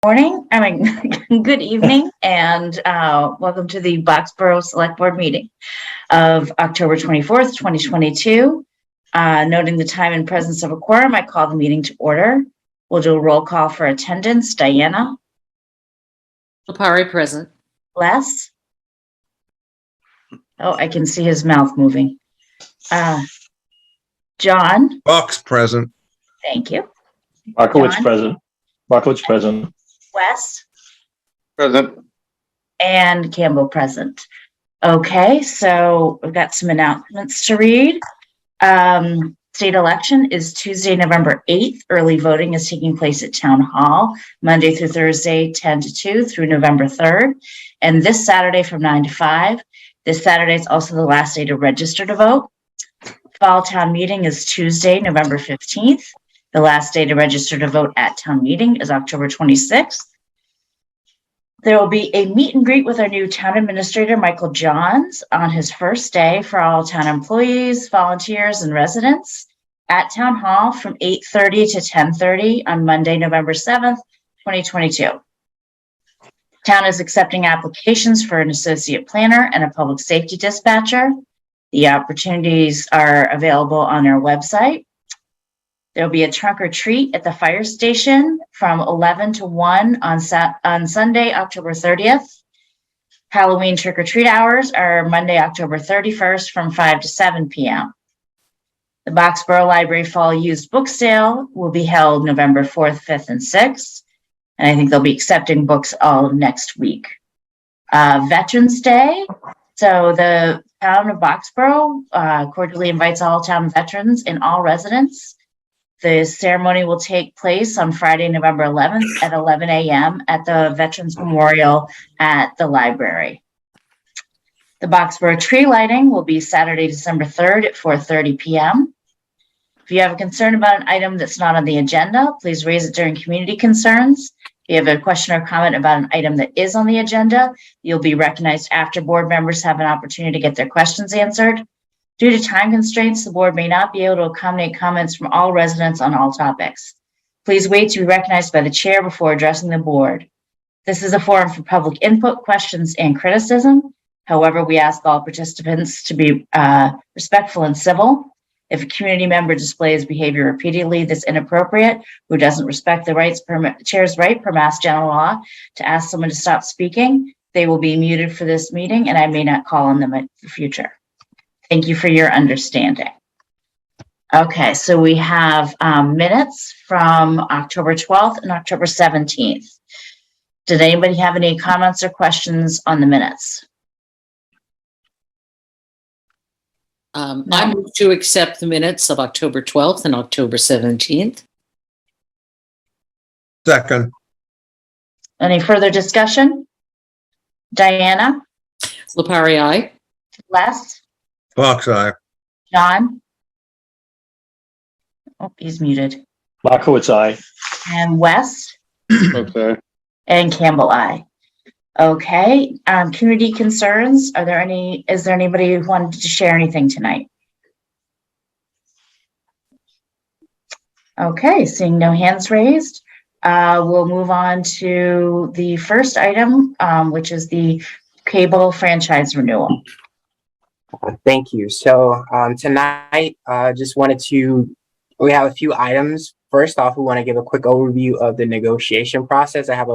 Morning, good evening, and welcome to the Boxborough Select Board meeting of October 24th, 2022. Noting the time and presence of a quorum, I call the meeting to order. We'll do a roll call for attendance. Diana? Lipari, present. Les? Oh, I can see his mouth moving. John? Box present. Thank you. Markowitz John? present. Markowitz present. Wes? Present. And Campbell present. Okay, so we've got some announcements to read. State election is Tuesday, November 8th. Early voting is taking place at Town Hall, Monday through Thursday, 10 to 2 through November 3rd. And this Saturday from 9 to 5. This Saturday is also the last day to register to vote. Fall town meeting is Tuesday, November 15th. The last day to register to vote at town meeting is October 26th. There will be a meet and greet with our new town administrator, Michael Johns, on his first day for all town employees, volunteers, and residents at Town Hall from 8:30 to 10:30 on Monday, November 7th, 2022. Town is accepting applications for an associate planner and a public safety dispatcher. The opportunities are available on our website. There'll be a trunk or treat at the fire station from 11 to 1 on Sunday, October 30th. Halloween trick or treat hours are Monday, October 31st from 5 to 7 p.m. The Boxborough Library Fall Used Book Sale will be held November 4th, 5th, and 6th. And I think they'll be accepting books all of next week. Veterans Day. So the town of Boxborough cordially invites all town veterans and all residents. The ceremony will take place on Friday, November 11th at 11 a.m. at the Veterans Memorial at the library. The Boxborough tree lighting will be Saturday, December 3rd at 4:30 p.m. If you have a concern about an item that's not on the agenda, please raise it during community concerns. If you have a question or comment about an item that is on the agenda, you'll be recognized after board members have an opportunity to get their questions answered. Due to time constraints, the board may not be able to accommodate comments from all residents on all topics. Please wait to be recognized by the chair before addressing the board. This is a forum for public input, questions, and criticism. However, we ask all participants to be respectful and civil. If a community member displays behavior repeatedly that's inappropriate, who doesn't respect the chair's right per Mass General Law to ask someone to stop speaking, they will be muted for this meeting, and I may not call on them in the future. Thank you for your understanding. Okay, so we have minutes from October 12th and October 17th. Did anybody have any comments or questions on the minutes? No. I move to accept the minutes of October 12th and October 17th. Second. Any further discussion? Diana? Lipari, aye. Les? Box eye. John? Oh, he's muted. Markowitz aye. And Wes? Okay. And Campbell, aye. Okay, community concerns. Is there anybody who wanted to share anything tonight? Okay, seeing no hands raised, we'll move on to the first item, which is the cable franchise renewal. Thank you. So tonight, we have a few items. First off, we want to give a quick overview of the negotiation process. I have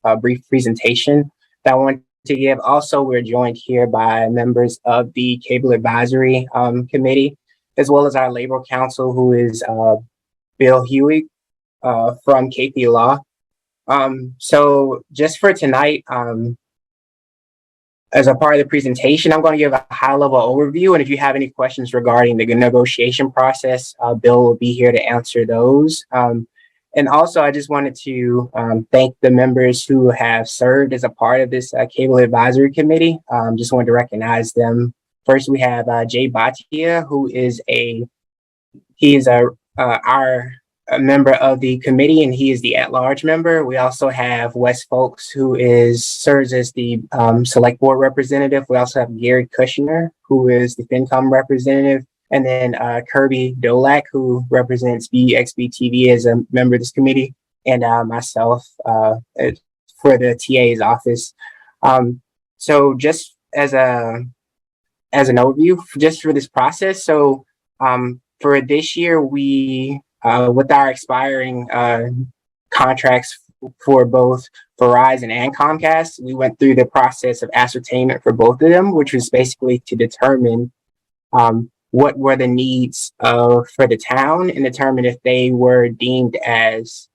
a brief presentation that I want to give. Also, we're joined here by members of the Cable Advisory Committee, as well as our Labor Counsel, who is Bill Huey from KP Law. So just for tonight, as a part of the presentation, I'm going to give a high-level overview, and if you have any questions regarding the negotiation process, Bill will be here to answer those. And also, I just wanted to thank the members who have served as a part of this Cable Advisory Committee. Just wanted to recognize them. First, we have Jay Bhatia, who is our member of the committee, and he is the at-large member. We also have Wes Folks, who serves as the select board representative. We also have Gary Kushner, who is the FinCom representative. And then Kirby Dolak, who represents BXB-TV as a member of this committee. and myself for the TA's office. So just as an overview, just for this process. So for this year, we with our expiring contracts for both Verizon and Comcast, we went through the process of ascertainment for both of them, which was basically to determine what were the needs for the town and determine if they were deemed as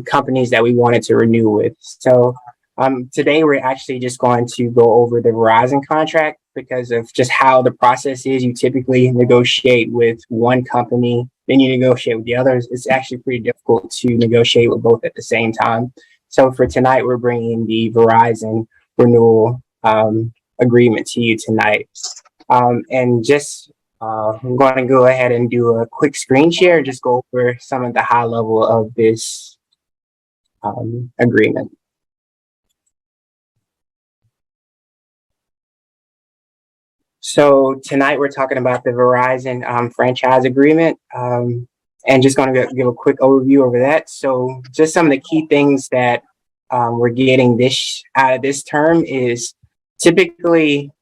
companies that we wanted to renew with. So today we're actually just going to go over the Verizon contract because of just how the process is. You typically negotiate with one company, then you negotiate with the others. It's actually pretty difficult to negotiate with both at the same time. So for tonight, we're bringing the Verizon renewal agreement to you tonight. And just I'm going to go ahead and do a quick screen share, just go over some of the high level of this agreement. So tonight we're talking about the Verizon franchise agreement, and just going to give a quick overview over that. So just some of the key things that we're getting out of this term is typically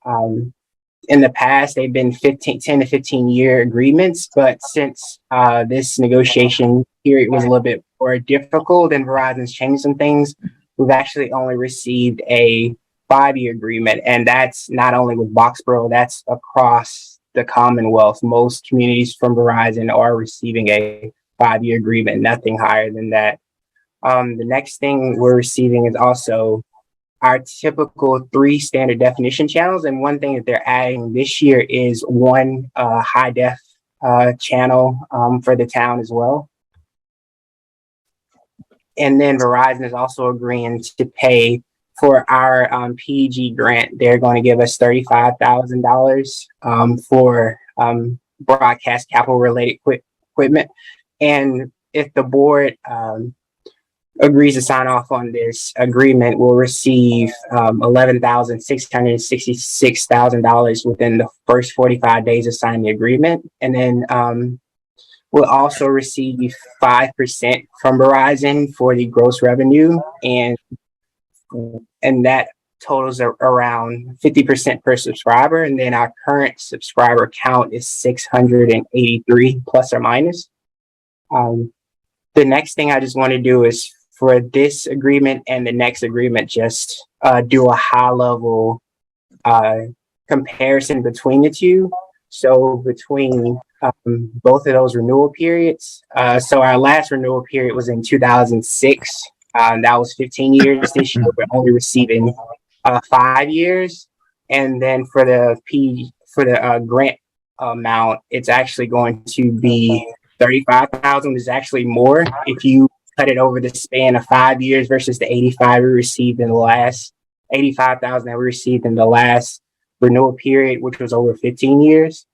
in the past they've been 10 to 15 year agreements, but since this negotiation period was a little bit more difficult and Verizon's changed some things, we've actually only received a 5-year agreement, and that's not only with Boxborough, that's across the Commonwealth. Most communities from Verizon are receiving a 5-year agreement, nothing higher than that. The next thing we're receiving is also our typical 3 standard definition channels, and one thing that they're adding this year is one high def channel for the town as well. And then Verizon is also agreeing to pay for our PG grant. They're going to give us $35,000 for broadcast capital related equipment. And if the board agrees to sign off on this agreement, we'll receive $11,666 within the first 45 days of signing the agreement. And then we'll also receive 5% from Verizon for the gross revenue, and that totals around 50% per subscriber. And then our current subscriber count is 683 plus or minus. The next thing I just want to do is for this agreement and the next agreement, just do a high level comparison between the two. So between both of those renewal periods. So our last renewal period was in 2006. That was 15 years. This year we're only receiving 5 years. And then for the grant amount, it's actually going to be 35,000. Is actually more if you cut it over the span of 5 years versus the 85,000 that we received in the last renewal period, which was over 15 years.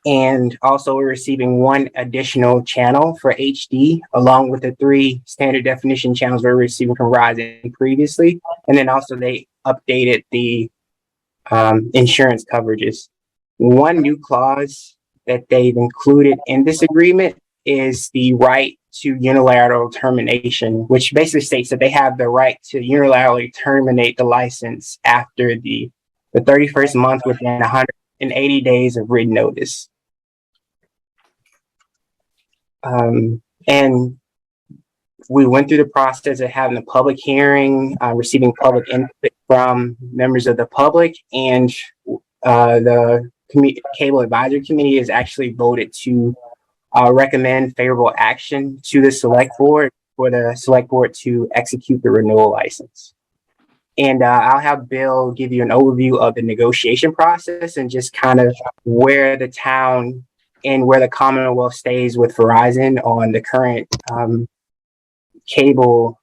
And also we're receiving one additional channel for HD, along with the 3 standard definition channels we were receiving from Verizon previously. And then also they updated the insurance coverages. One new clause that they've included in this agreement is the right to unilateral termination, which basically states that they have the right to unilaterally terminate the license after the 31st month within 180 days of written notice. And we went through the process of having a public hearing, receiving public input from members of the public, and the Cable Advisory Committee has actually voted to recommend favorable action to the select board for the select board to execute the renewal license. And I'll have Bill give you an overview of the negotiation process and just kind of where the town and where the Commonwealth stays with Verizon on the current cable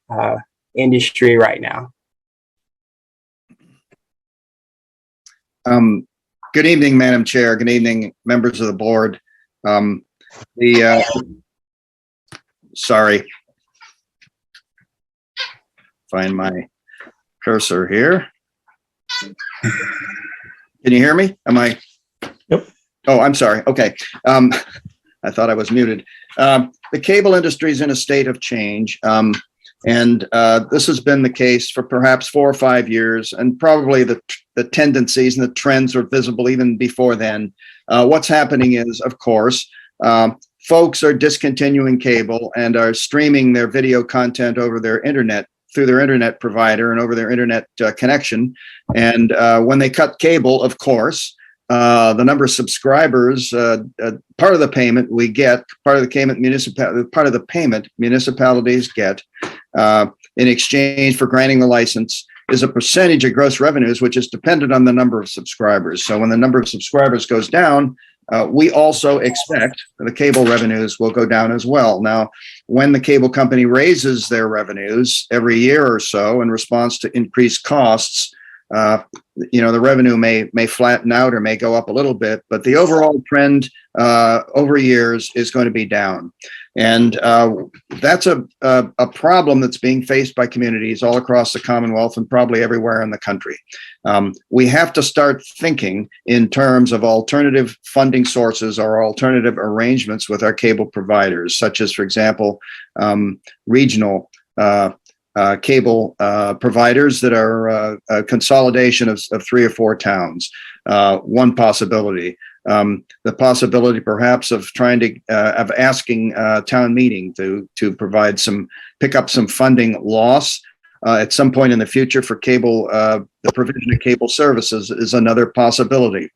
industry right now. Good evening, Madam Chair. Good evening, members of the board. Sorry. Find my cursor here. Can you hear me? Am I? Yep. Oh, I'm sorry. Okay. I thought I was muted. The cable industry is in a state of change. And this has been the case for perhaps 4 or 5 years, and probably the tendencies and the trends were visible even before then. What's happening is, of course, folks are discontinuing cable and are streaming their video content over their internet, through their internet provider and over their internet connection. And when they cut cable, of course, the number of subscribers, part of the payment we get, part of the payment municipalities get in exchange for granting the license is a percentage of gross revenues, which is dependent on the number of subscribers. So when the number of subscribers goes down, we also expect the cable revenues will go down as well. Now, when the cable company raises their revenues every year or so in response to increased costs, the revenue may flatten out or may go up a little bit, but the overall trend over years is going to be down. And that's a problem that's being faced by communities all across the Commonwealth and probably everywhere in the country. We have to start thinking in terms of alternative funding sources or alternative arrangements with our cable providers, such as, for example, regional cable providers that are a consolidation of 3 or 4 towns. One possibility. The possibility perhaps of asking town meeting to provide pick up some funding loss at some point in the future for cable, the provision of cable services is another possibility.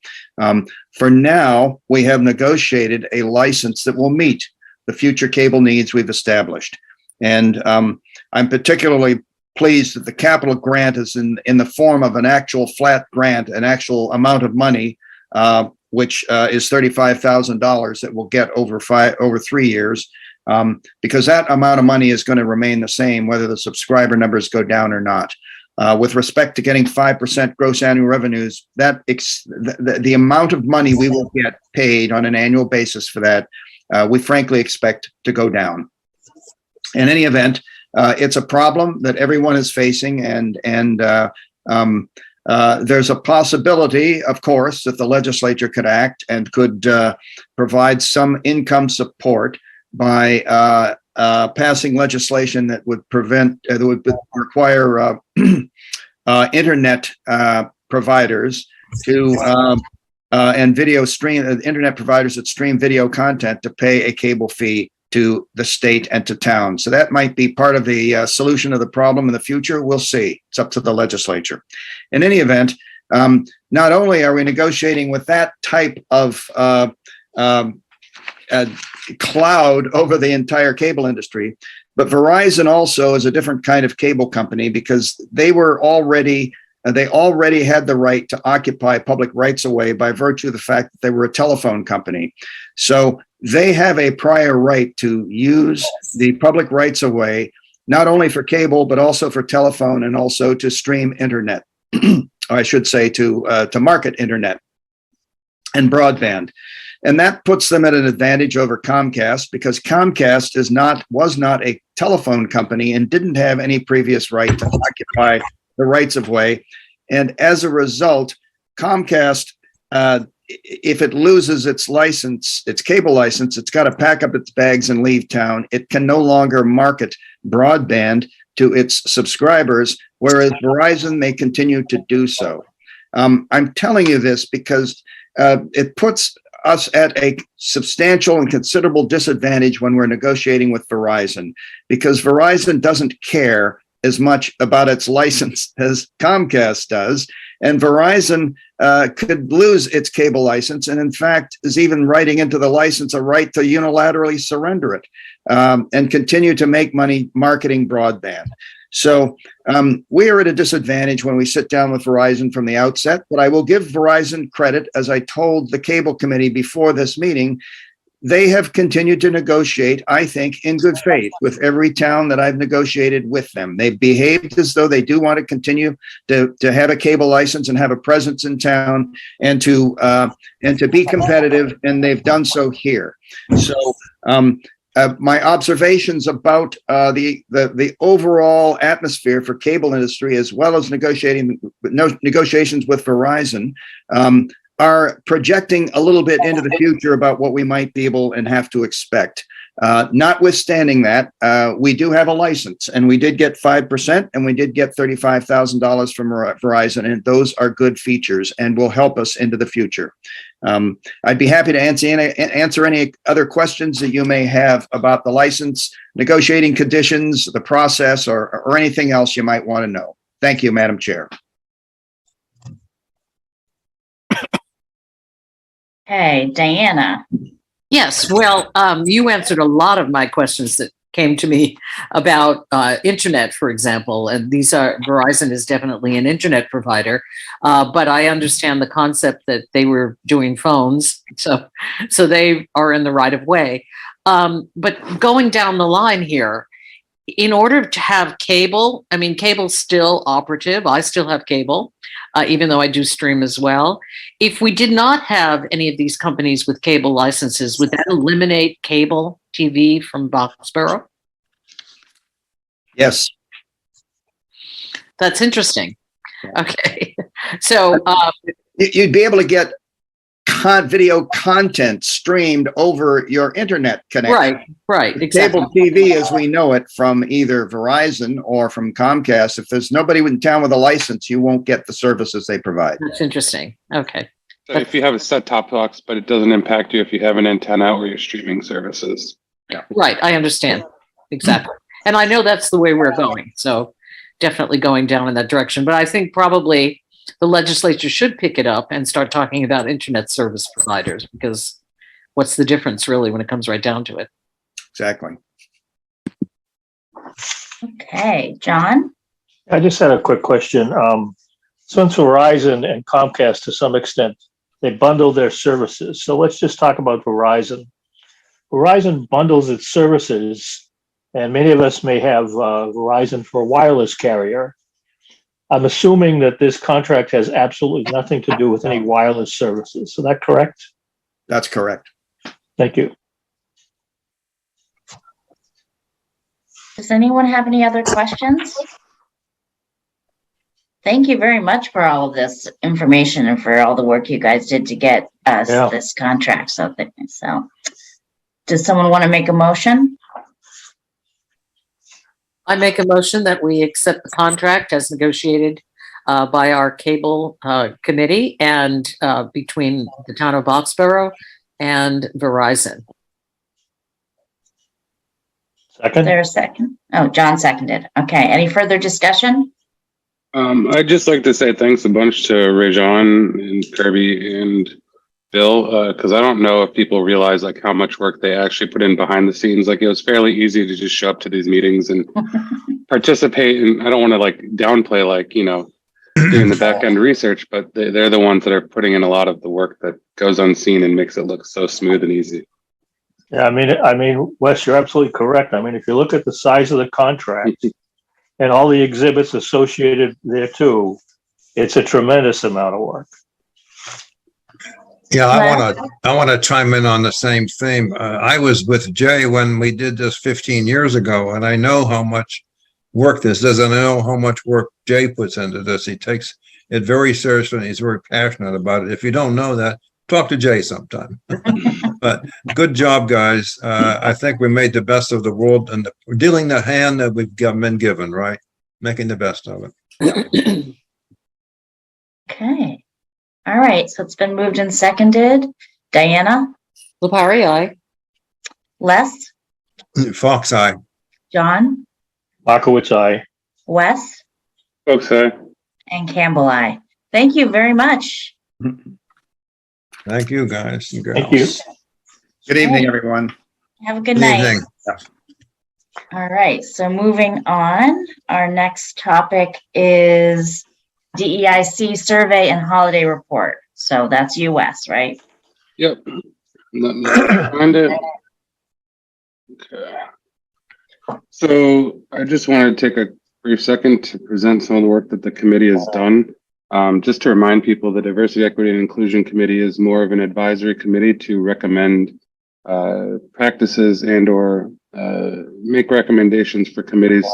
For now, we have negotiated a license that will meet the future cable needs we've established. And I'm particularly pleased that the capital grant is in the form of an actual flat grant, an actual amount of money, which is $35,000 that we'll get over 3 years, because that amount of money is going to remain the same whether the subscriber numbers go down or not. With respect to getting 5% gross annual revenues, the amount of money we will get paid on an annual basis for that, we frankly expect to go down. In any event, it's a problem that everyone is facing, and there's a possibility, of course, that the legislature could act and could provide some income support by passing legislation that would require internet providers to and internet providers that stream video content to pay a cable fee to the state and to town. So that might be part of the solution of the problem in the future. We'll see. It's up to the legislature. In any event, not only are we negotiating with that type of cloud over the entire cable industry, but Verizon also is a different kind of cable company because they already had the right to occupy public rights of way by virtue of the fact that they were a telephone company. So they have a prior right to use the public rights of way, not only for cable, but also for telephone and also to stream internet. I should say to market internet and broadband. And that puts them at an advantage over Comcast because Comcast was not a telephone company and didn't have any previous right to occupy the rights of way. And as a result, Comcast, if it loses its license, its cable license, it's got to pack up its bags and leave town. It can no longer market broadband to its subscribers, whereas Verizon may continue to do so. I'm telling you this because it puts us at a substantial and considerable disadvantage when we're negotiating with Verizon, because Verizon doesn't care as much about its license as Comcast does. And Verizon could lose its cable license, and in fact is even writing into the license a right to unilaterally surrender it and continue to make money marketing broadband. So we are at a disadvantage when we sit down with Verizon from the outset, but I will give Verizon credit. As I told the cable committee before this meeting, they have continued to negotiate, I think, in good faith with every town that I've negotiated with them. They've behaved as though they do want to continue to have a cable license and have a presence in town and to be competitive, and they've done so here. So my observations about the overall atmosphere for cable industry, as well as negotiations with Verizon, are projecting a little bit into the future about what we might be able and have to expect. Notwithstanding that, we do have a license, and we did get 5%, and we did get $35,000 from Verizon, and those are good features and will help us into the future. I'd be happy to answer any other questions that you may have about the license, negotiating conditions, the process, or anything else you might want to know. Thank you, Madam Chair. Okay, Diana. Yes, well, you answered a lot of my questions that came to me about internet, for example, and Verizon is definitely an internet provider, but I understand the concept that they were doing phones, so they are in the right of way. But going down the line here, in order to have cable, I mean, cable's still operative. I still have cable, even though I do stream as well. If we did not have any of these companies with cable licenses, would that eliminate cable TV from Boxborough? Yes. That's interesting. Okay. So You'd be able to get video content streamed over your internet connection. Right, exactly. Cable TV as we know it from either Verizon or from Comcast, if there's nobody in town with a license, you won't get the services they provide. That's interesting. Okay. So if you have a set-top box, but it doesn't impact you if you have an antenna or your streaming services. Yeah. Right, I understand. Exactly. And I know that's the way we're going. So definitely going down in that direction. But I think probably the legislature should pick it up and start talking about internet service providers, because what's the difference really when it comes right down to it? Exactly. Okay, John. I just had a quick question. Since Verizon and Comcast, to some extent, they bundle their services. So let's just talk about Verizon. Verizon bundles its services, and many of us may have Verizon for a wireless carrier. I'm assuming that this contract has absolutely nothing to do with any wireless services. Is that correct? That's correct. Thank you. Does anyone have any other questions? Thank you very much for all of this information and for all the work you guys did to get us this contract. So does someone want to make a motion? I make a motion that we accept the contract as negotiated by our cable committee and between the town of Boxborough and Verizon. Is there a second? Oh, John seconded. Okay. Any further discussion? I'd just like to say thanks a bunch to Rajan and Kirby and Bill, because I don't know if people realize like how much work they actually put in behind the scenes. Like it was fairly easy to just show up to these meetings and participate. And I don't want to like downplay like, you know, doing the back end research, but they're the ones that are putting in a lot of the work that goes unseen and makes it look so smooth and easy. Yeah, I mean, Wes, you're absolutely correct. I mean, if you look at the size of the contract and all the exhibits associated there too, it's a tremendous amount of work. Yeah, I want to chime in on the same theme. I was with Jay when we did this 15 years ago, and I know how much work this is, and I know how much work Jay puts into this. He takes it very seriously, and he's very passionate about it. If you don't know that, talk to Jay sometime. But good job, guys. I think we made the best of the world, and we're dealing the hand that we've been given, right? Making the best of it. Okay. All right. So it's been moved and seconded. Diana? Lupari, aye. Les? Fox eye. John? Markowitz, aye. Wes? Folks, And Campbell, aye. Thank you very much. Thank you, guys. And Thank you. girls. Good evening, everyone. Have a good Good night. evening. All right. So moving on, our next topic is DEIC survey and holiday report. So that's US, right? Yep. Let me find it. Okay. So I just wanted to take a brief second to present some of the work that the committee has done. Just to remind people, the Diversity, Equity, and Inclusion Committee is more of an advisory committee to recommend practices and or make recommendations for committees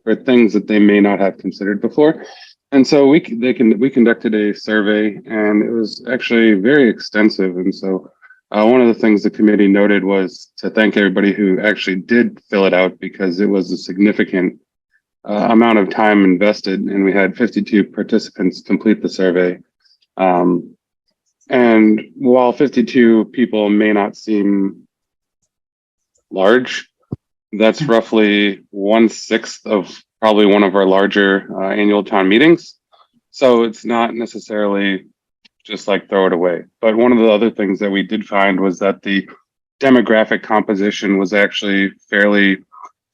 for things that they may not have considered before. And so we conducted a survey, and it was actually very extensive. And so one of the things the committee noted was to thank everybody who actually did fill it out, because it was a significant amount of time invested, and we had 52 participants complete the survey. And while 52 people may not seem large, that's roughly 1/6 of probably one of our larger annual town meetings. So it's not necessarily just like throw it away. But one of the other things that we did find was that the demographic composition was actually fairly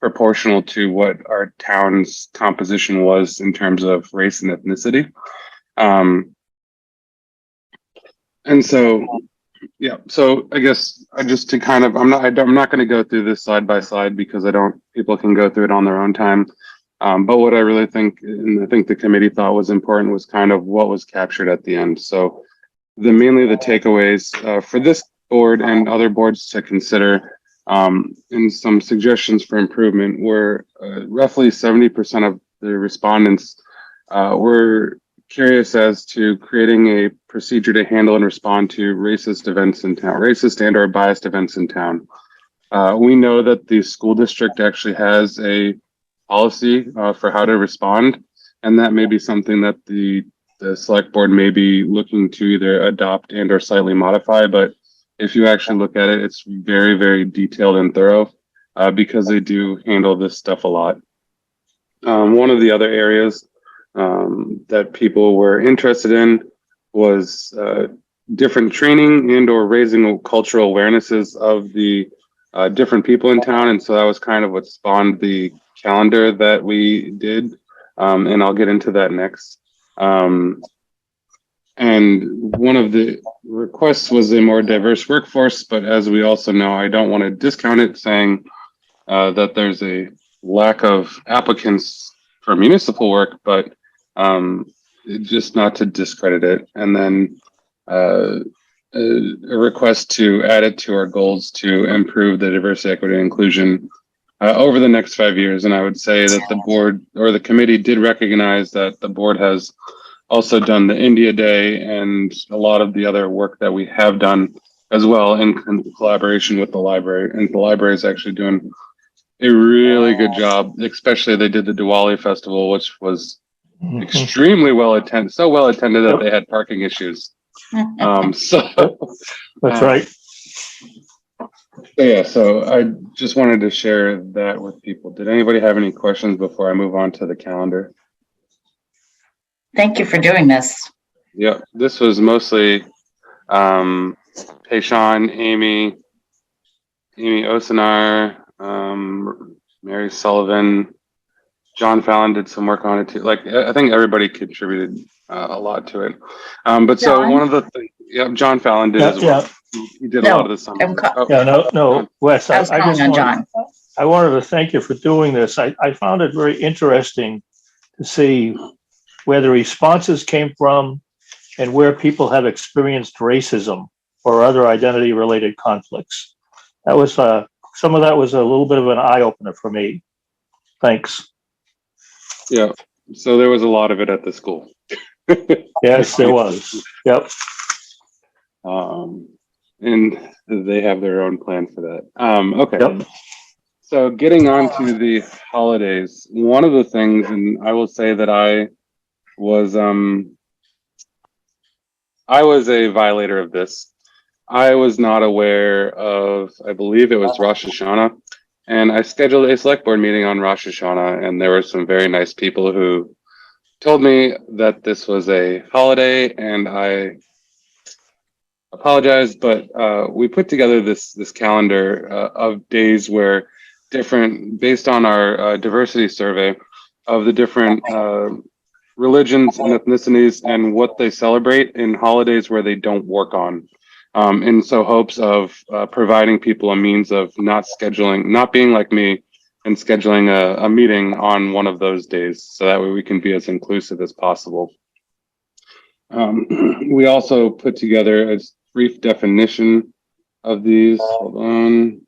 proportional to what our town's composition was in terms of race and ethnicity. And so, yeah, so I guess I just to kind of, I'm not going to go through this side by side, because people can go through it on their own time. But what I really think, and I think the committee thought was important, was kind of what was captured at the end. So mainly the takeaways for this board and other boards to consider, and some suggestions for improvement were roughly 70% of the respondents were curious as to creating a procedure to handle and respond to racist events in town, racist and or biased events in town. We know that the school district actually has a policy for how to respond, and that may be something that the select board may be looking to either adopt and or slightly modify. But if you actually look at it, it's very, very detailed and thorough, because they do handle this stuff a lot. One of the other areas that people were interested in was different training and or raising cultural awarenesses of the different people in town. And so that was kind of what spawned the calendar that we did. And I'll get into that next. And one of the requests was a more diverse workforce, but as we also know, I don't want to discount it, saying that there's a lack of applicants for municipal work, but just not to discredit it. And then a request to add it to our goals to improve the diversity, equity, and inclusion over the next 5 years. And I would say that the board or the committee did recognize that the board has also done the India Day and a lot of the other work that we have done as well in collaboration with the library. And the library is actually doing a really good job. Especially they did the Diwali festival, which was extremely well attended, so well attended that they had parking issues. So That's right. yeah, so I just wanted to share that with people. Did anybody have any questions before I move on to the calendar? Thank you for doing this. Yeah, this was mostly Payshawn, Amy Osenar, Mary Sullivan, John Fallon did some work on it too. Like, I think everybody contributed a lot to it. But so John? one of the things, yeah, John Fallon did as well. He did a lot of the summer. No, Wes, I was calling on John. I wanted to thank you for doing this. I found it very interesting to see where the responses came from and where people have experienced racism or other identity related conflicts. That was some of that was a little bit of an eye opener for me. Thanks. Yeah. So there was a lot of it at the school. Yes, there was. Yep. And they have their own plan for that. Okay. Yep. So getting on to the holidays, one of the things, and I will say that I was a violator of this. I was not aware of, I believe it was Rosh Hashanah, and I scheduled a select board meeting on Rosh Hashanah, and there were some very nice people who told me that this was a holiday, and I apologize, but we put together this calendar of days where based on our diversity survey of the different religions and ethnicities and what they celebrate in holidays where they don't work on. And so hopes of providing people a means of not being like me and scheduling a meeting on one of those days. So that way we can be as inclusive as possible. We also put together a brief definition of these. Hold on.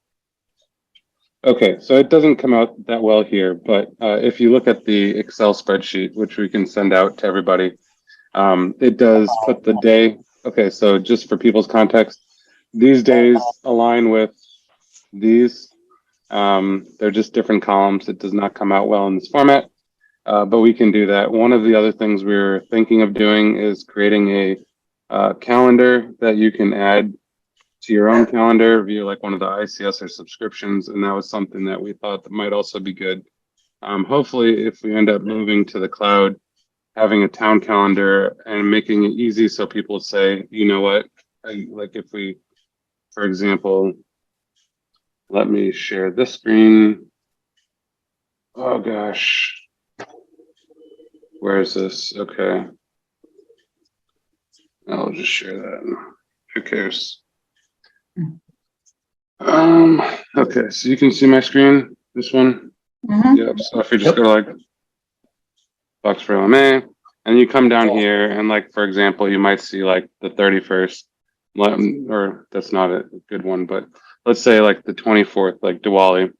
Okay, so it doesn't come out that well here, but if you look at the Excel spreadsheet, which we can send out to everybody, it does put the day. Okay, so just for people's context, these days align with these. They're just different columns. It does not come out well in this format, but we can do that. One of the other things we're thinking of doing is creating a calendar that you can add to your own calendar via like one of the ICS or subscriptions, and that was something that we thought that might also be good. Hopefully, if we end up moving to the cloud, having a town calendar and making it easy so people say, you know what, like if we, for example, let me share this screen. Oh gosh, where is this? Okay, I'll just share that. Who cares? Okay, so you can see my screen, this one. Mhm. Yep, so if you just go to like Box for LMA, and you come down here, and like, for example, you might see like the 31st, or that's not a good one, but let's say like the 24th, like Diwali,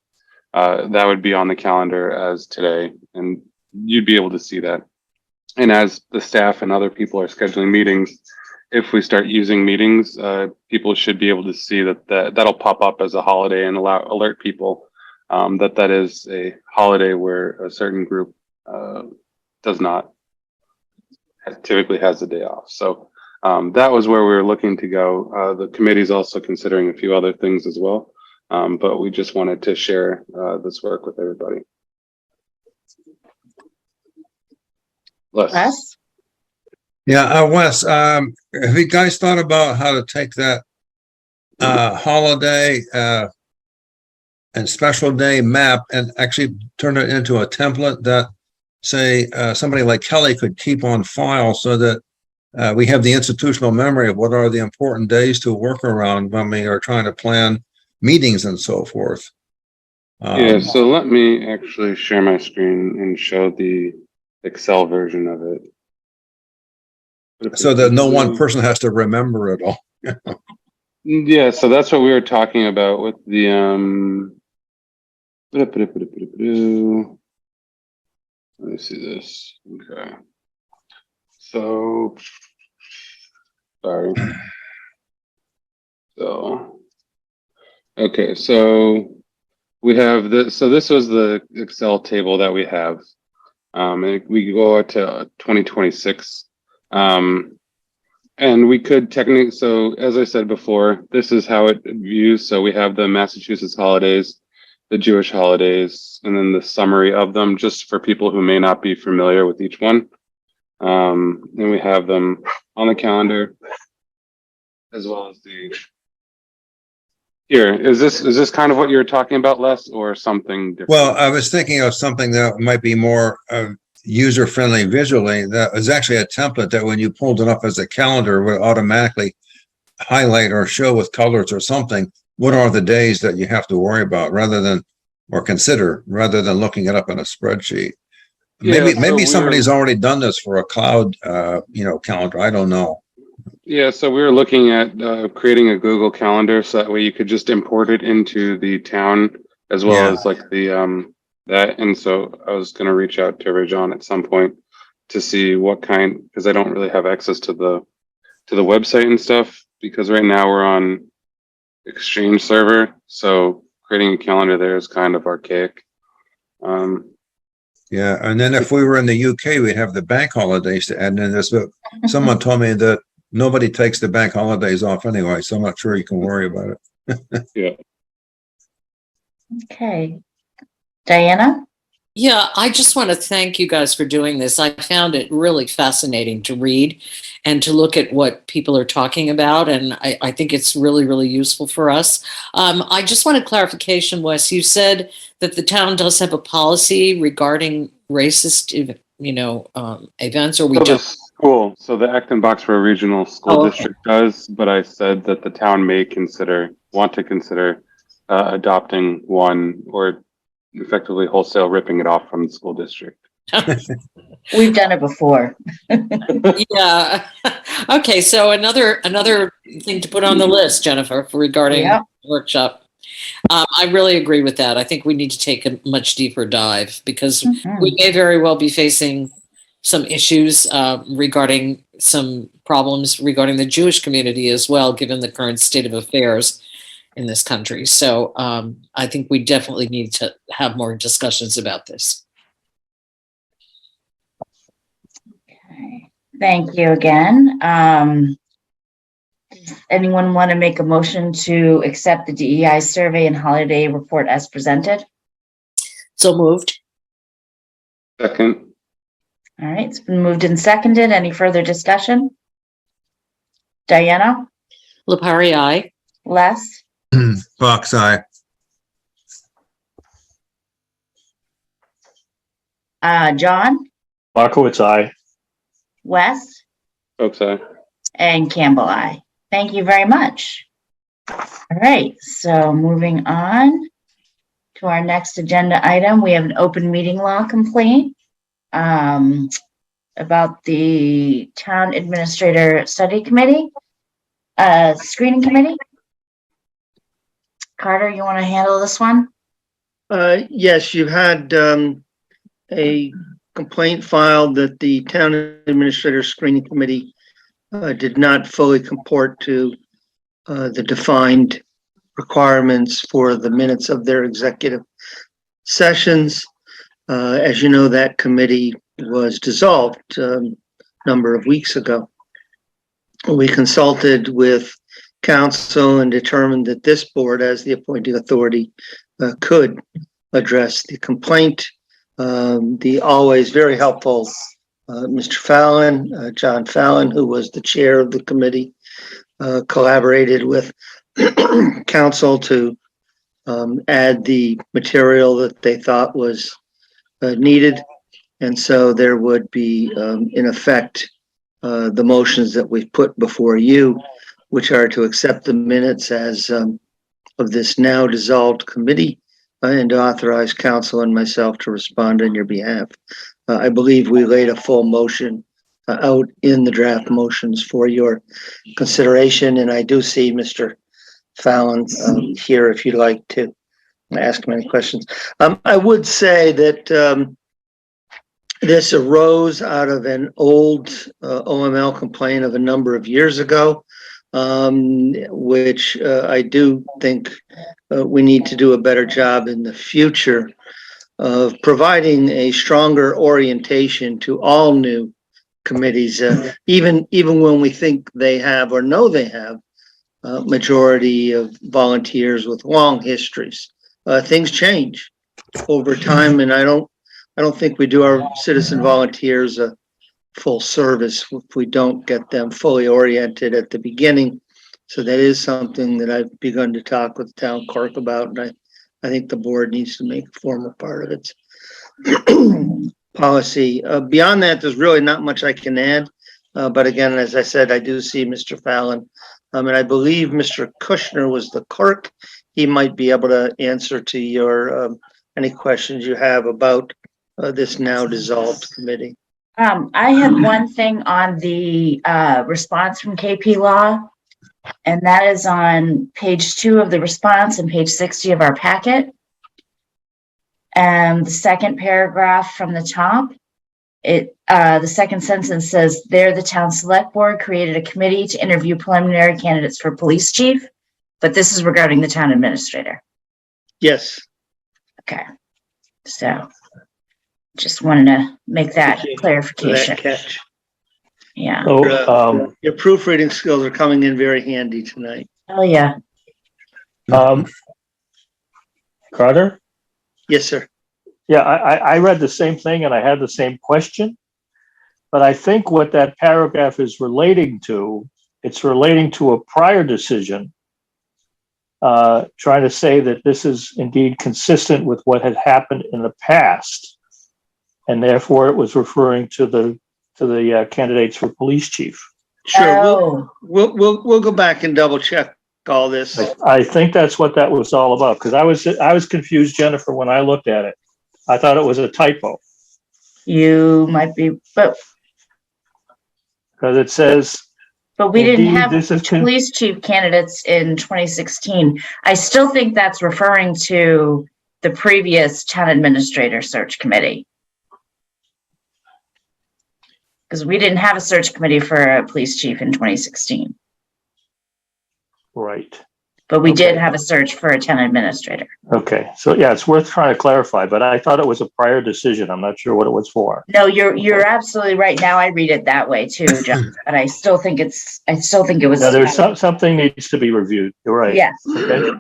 that would be on the calendar as today, and you'd be able to see that. And as the staff and other people are scheduling meetings, if we start using meetings, people should be able to see that'll pop up as a holiday and alert people that is a holiday where a certain group does not typically has the day off. So that was where we were looking to go. The committee's also considering a few other things as well, but we just wanted to share this work with everybody. Wes? Yeah, Wes, have you guys thought about how to take that holiday and special day map and actually turn it into a template that, say, somebody like Kelly could keep on file so that we have the institutional memory of what are the important days to work around when we are trying to plan meetings and so forth? Yeah, so let me actually share my screen and show the Excel version of it. So that no one person has to remember it all. Yeah, so that's what we were talking about with the let me see this. Okay. So sorry. So okay, so we have this. So this was the Excel table that we have. And we go out to 2026. And we could technically, so as I said before, this is how it views. So we have the Massachusetts holidays, the Jewish holidays, and then the summary of them, just for people who may not be familiar with each one. And we have them on the calendar, as well as the. Here, is this kind of what you were talking about, Les, or something different? Well, I was thinking of something that might be more user-friendly visually. That was actually a template that when you pulled it up as a calendar would automatically highlight or show with colors or something what are the days that you have to worry about rather than looking it up in a spreadsheet. Maybe somebody's already done this for a cloud calendar. I don't know. Yeah, so we were looking at creating a Google Calendar so that way you could just import it into the town as well as like the that. And so I was going to reach out to Rajan at some point to see what kind, because I don't really have access to the website and stuff, because right now we're on Exchange server. So creating a calendar there is kind of archaic. Yeah, and then if we were in the UK, we'd have the bank holidays to add in this. But someone told me that nobody takes the bank holidays off anyway, so I'm not sure you can worry about it. Yeah. Okay. Diana? Yeah, I just want to thank you guys for doing this. I found it really fascinating to read and to look at what people are talking about. And I think it's really, really useful for us. I just wanted clarification, Wes. You said that the town does have a policy regarding racist, events, or we don't? Cool. So the Acton Boxborough Regional School District does, but I said that the town may want to consider adopting one or effectively wholesale ripping it off from the school district. We've done it before. Yeah. Okay. So another thing to put on the list, Jennifer, regarding the workshop. I really agree with that. I think we need to take a much deeper dive because Mhm. we may very well be facing some issues regarding some problems regarding the Jewish community as well, given the current state of affairs in this country. So I think we definitely need to have more discussions about this. Okay. Thank you again. Does anyone want to make a motion to accept the DEI survey and holiday report as presented? So moved. Second. All right, it's been moved and seconded. Any further discussion? Diana? Lepari, aye. Les? Fox eye. John? Markowitz, aye. Wes? Folks, aye. And Campbell, I. Thank you very much. All right, so moving on to our next agenda item, we have an open meeting law complaint about the town administrator study committee, screening committee. Carter, you want to handle this one? Yes, you had a complaint filed that the town administrator screening committee did not fully comport to the defined requirements for the minutes of their executive sessions. As you know, that committee was dissolved a number of weeks ago. We consulted with council and determined that this board, as the appointing authority, could address the complaint. The always very helpful Mr. Fallon, John Fallon, who was the chair of the committee, collaborated with council to add the material that they thought was needed. And so there would be, in effect, the motions that we've put before you, which are to accept the minutes as of this now dissolved committee and to authorize council and myself to respond on your behalf. I believe we laid a full motion out in the draft motions for your consideration, and I do see Mr. Fallon here if you'd like to ask him any questions. I would say that this arose out of an old OML complaint of a number of years ago, which I do think we need to do a better job in the future of providing a stronger orientation to all new committees, even when we think they have or know they have a majority of volunteers with long histories. Things change over time, and I don't think we do our citizen volunteers a full service if we don't get them fully oriented at the beginning. So that is something that I've begun to talk with the town clerk about, and I think the board needs to make a formal part of its policy. Beyond that, there's really not much I can add. But again, as I said, I do see Mr. Fallon, and I believe Mr. Kushner was the clerk. He might be able to answer to your any questions you have about this now dissolved committee. I have one thing on the response from KP Law, and that is on page 2 of the response and page 60 of our packet. And the second paragraph from the top, the second sentence says, there the town select board created a committee to interview preliminary candidates for police chief, but this is regarding the town administrator. Yes. Okay, so just wanted to make that clarification. That catch. Yeah. So, Your proofreading skills are coming in very handy tonight. Oh, yeah. Carter? Yes, sir. Yeah, I read the same thing and I had the same question. But I think what that paragraph is relating to, it's relating to a prior decision, trying to say that this is indeed consistent with what had happened in the past. And therefore it was referring to the candidates for police chief. Sure. Oh. We'll go back and double check all this. I think that's what that was all about, because I was confused, Jennifer, when I looked at it. I thought it was a typo. You might be, but Because it says But we didn't Indeed, have this is police chief candidates in 2016. I still think that's referring to the previous town administrator search committee. Because we didn't have a search committee for a police chief in 2016, right. but we did Okay. have a search for a town administrator. Okay, so yeah, it's worth trying to clarify, but I thought it was a prior decision. I'm not sure what it was for. No, you're absolutely right. Now I read it that way too, John, but I still think it was. Yeah, there's something needs to be reviewed. You're right. Yes. Okay.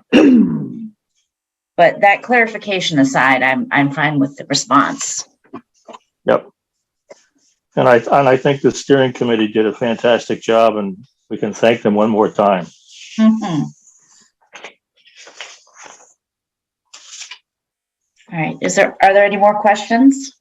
But that clarification aside, I'm fine with the response. Yep. And I think the steering committee did a fantastic job, and we can thank them one more time. Mhm. All right, are there any more questions?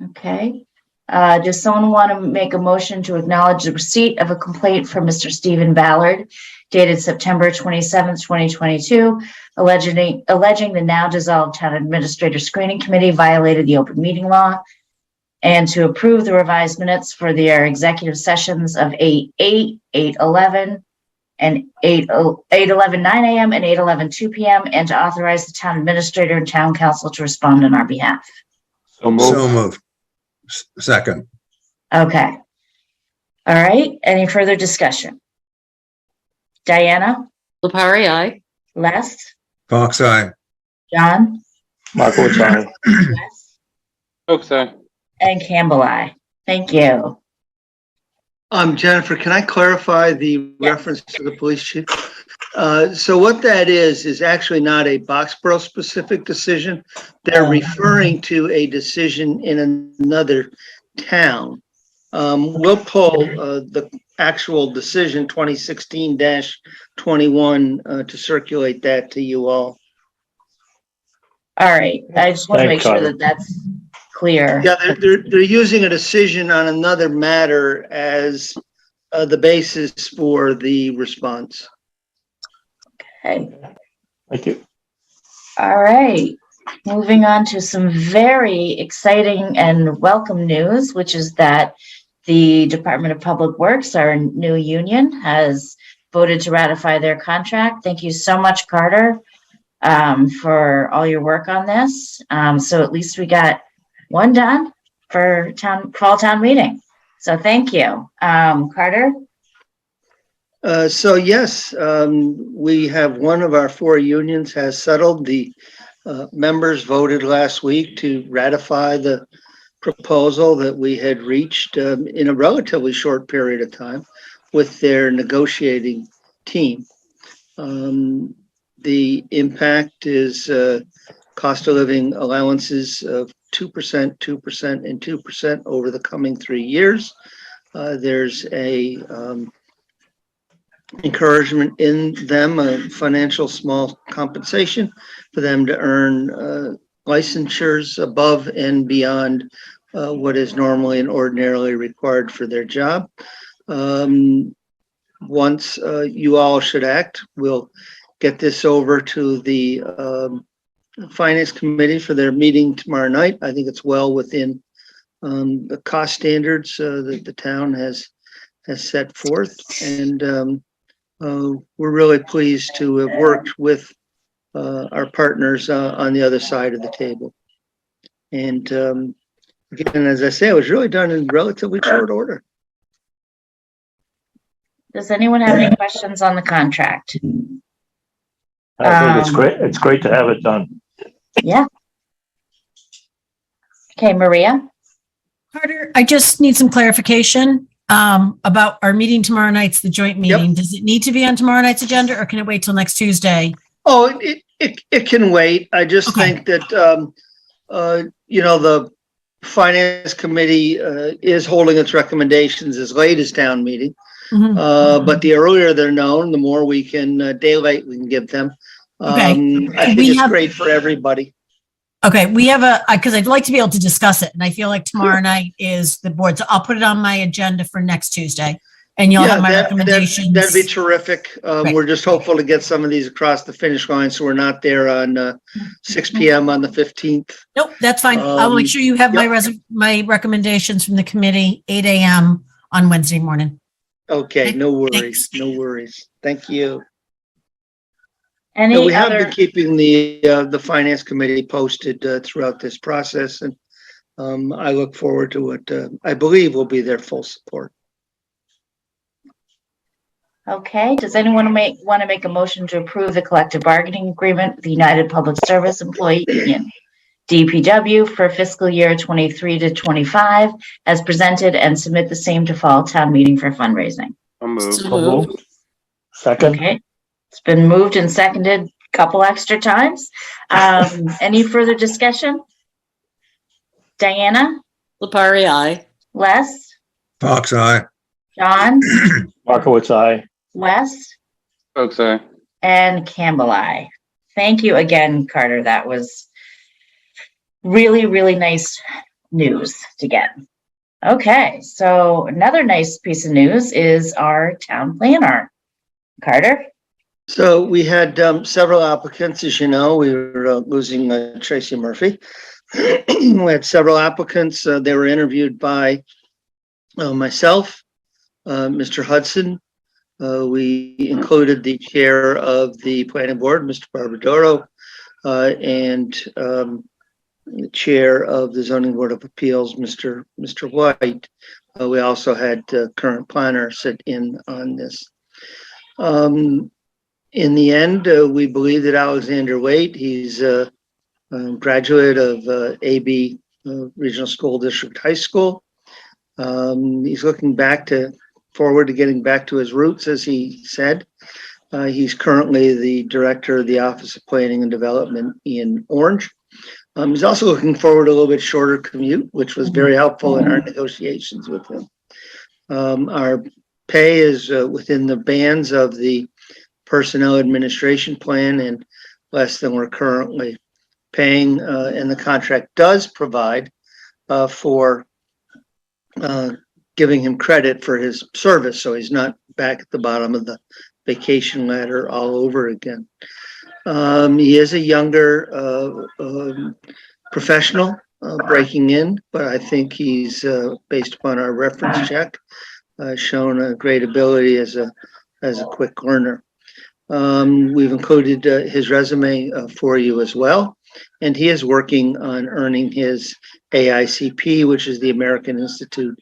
Okay, does someone want to make a motion to acknowledge the receipt of a complaint from Mr. Stephen Ballard dated September 27th, 2022, alleging the now dissolved town administrator screening committee violated the open meeting law, and to approve the revised minutes for their executive sessions of 8/8, 8/11, and 8/11, 9 a.m. and 8/11, 2 p.m., and to authorize the town administrator and town council to respond on our behalf. So So move. moved. Second. Okay. All right, any further discussion? Diana, Lepari, aye. Les, Fox eye. John, Marco Vitale. Les, Okay. and Campbell, I. Thank you. Jennifer, can I clarify the Yes. reference to the police chief? So what that is actually not a Boxborough specific decision. They're referring to a decision in another town. We'll pull the actual decision 2016-21 to circulate that to you all. All right, I just want to make Thanks, sure Carter. that that's clear. Yeah, they're using a decision on another matter as the basis for the response. Okay. Thank you. All right, moving on to some very exciting and welcome news, which is that the Department of Public Works, our new union, has voted to ratify their contract. Thank you so much, Carter, for all your work on this. So at least we got one done for fall town meeting. So thank you. Carter? So yes, we have one of our four unions has settled. The members voted last week to ratify the proposal that we had reached in a relatively short period of time with their negotiating team. The impact is cost of living allowances of 2%, 2%, and 2% over the coming 3 years. There's a encouragement in them, a financial small compensation for them to earn licensures above and beyond what is normally and ordinarily required for their job. Once you all should act, we'll get this over to the Finance Committee for their meeting tomorrow night. I think it's well within the cost standards that the town has set forth. And we're really pleased to have worked with our partners on the other side of the table. And again, as I say, it was really done in relatively short order. Does anyone have any questions on the contract? I think it's great. It's great to have it done. Yeah. Okay, Maria? Carter, I just need some clarification about our meeting tomorrow night's the joint meeting. Does it need to be on tomorrow night's agenda or can it wait till next Tuesday? Oh, it can wait. I just Okay. think that, the Finance Committee is holding its recommendations as late as town meeting. Mhm. But the earlier they're known, the more we can, daylight we can give them. Okay. I think We it's have- great for everybody. Okay, we have because I'd like to be able to discuss it and I feel like tomorrow night is the board. So I'll put it on my agenda for next Tuesday. And you'll Yeah, have my that'd recommendations. be terrific. Right. We're just hopeful to get some of these across the finish line, so we're not there on 6 PM on the 15th. Nope, that's fine. I'll make sure you have my recommendations from the committee, 8 AM on Wednesday morning. Okay, no worries, Thanks. no worries. Thank you. So Any we have been other, keeping the finance committee posted throughout this process, and I look forward to what I believe will be their full support. okay, does anyone want to make a motion to approve the collective bargaining agreement with the United Public Service Employee Union, DPW, for fiscal year 23 to 25 as presented and submit the same to fall town meeting for fundraising? I'll move. So So moved. moved. Second, Okay, it's been moved and seconded a couple extra times. Any further discussion? Diana, Lepari, aye. Les, Fox eye. John, Markowitz, aye. Wes, Folks, aye. and Campbell, I. Thank you again, Carter. That was really, really nice news to get. Okay, so another nice piece of news is our town planner. Carter? So we had several applicants, as you know, we were losing Tracy Murphy. We had several applicants. They were interviewed by myself, Mr. Hudson. We included the chair of the planning board, Mr. Barbadoro, and the chair of the zoning board of appeals, Mr. White. We also had current planner sit in on this. In the end, we believe that Alexander Waite, he's a graduate of AB Regional School District High School. He's looking forward to getting back to his roots, as he said. He's currently the director of the Office of Planning and Development in Orange. He's also looking forward to a little bit shorter commute, which was very helpful in our negotiations with him. Our pay is within the bands of the personnel administration plan and less than we're currently paying. And the contract does provide for giving him credit for his service, so he's not back at the bottom of the vacation ladder all over again. He is a younger professional breaking in, but I think he's, based upon our reference check, shown a great ability as a quick learner. We've included his resume for you as well, and he is working on earning his AICP, which is the American Institute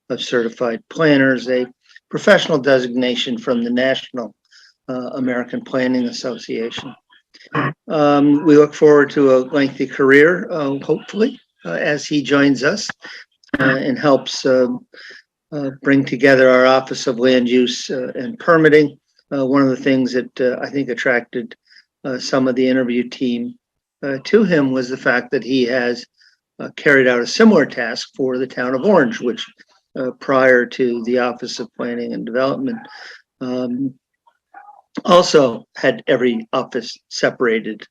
of Certified Planners, a professional designation from the National American Planning Association. We look forward to a lengthy career, hopefully, as he joins us and helps bring together our Office of Land Use and Permitting. One of the things that I think attracted some of the interview team to him was the fact that he has carried out a similar task for the town of Orange, which prior to the Office of Planning and Development also had every office separated.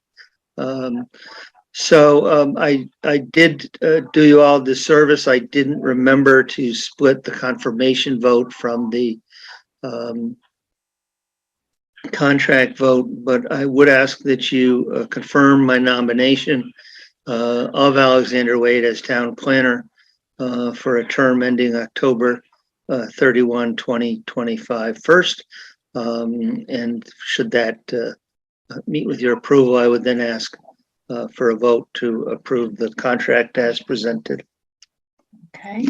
So I did do you all this service. I didn't remember to split the confirmation vote from the contract vote, but I would ask that you confirm my nomination of Alexander Wade as town planner for a term ending October 31, 2025 first. And should that meet with your approval, I would then ask for a vote to approve the contract as presented. Okay.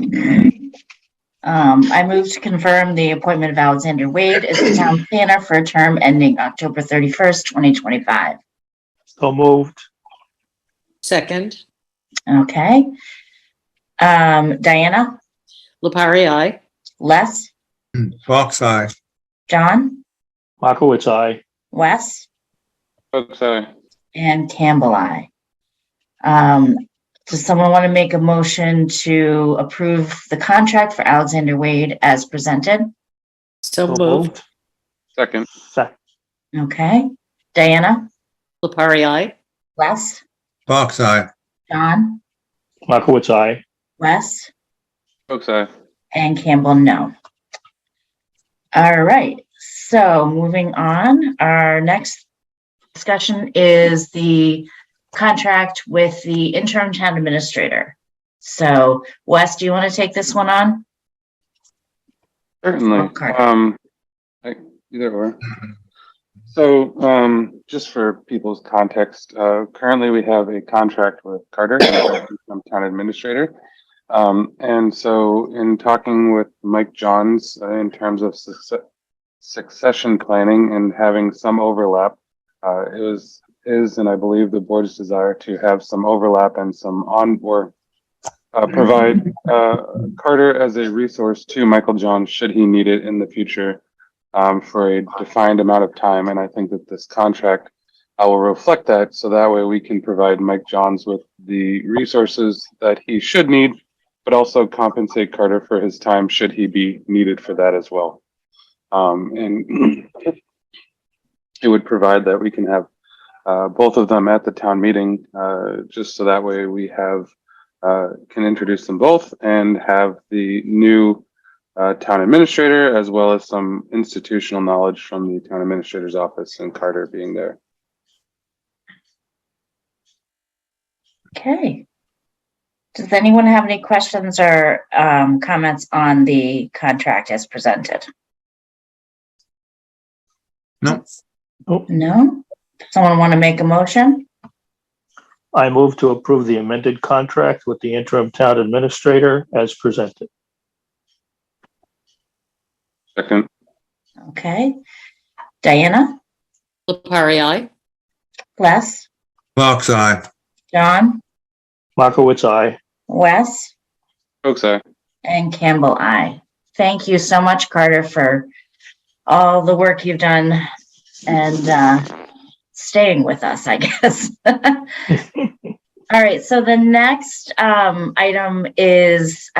I move to confirm the appointment of Alexander Wade as the town planner for a term ending October 31st, 2025. So moved. Second. Okay. Diana, Lepari, aye. Les, Fox eye. John, Markowitz, aye. Wes, Folks, aye. and Campbell, I. Does someone want to make a motion to approve the contract for Alexander Wade as presented? So moved. Second. Okay. Diana, Lepari, aye. Les, Fox eye. John, Markowitz, aye. Wes, Folks, aye. and Campbell, no. All right, so moving on, our next discussion is the contract with the interim town administrator. So Wes, do you want to take this one on? Certainly. Okay. Either or. So, just for people's context, currently we have a contract with Carter, from town administrator. And so in talking with Mike Johns, in terms of succession planning and having some overlap, is, and I believe the board's desire to have some overlap and some provide Carter as a resource to Michael Johns should he need it in the future, for a defined amount of time. And I think that this contract will reflect that, so that way we can provide Mike Johns with the resources that he should need, but also compensate Carter for his time should he be needed for that as well. And it would provide that we can have both of them at the town meeting, just so that way we have can introduce them both and have the new town administrator as well as some institutional knowledge from the town administrator's office and Carter being there. Okay. Does anyone have any questions or comments on the contract as presented? No. No? Someone want to make a motion? I move to approve the amended contract with the interim town administrator as presented. Second. Okay. Diana? Lepari, aye. Les? Fox eye. John? Markowitz, aye. Wes? Folks, aye. And Campbell, I. Thank you so much, Carter, for all the work you've done and staying with us, I guess. All right, so the next item is,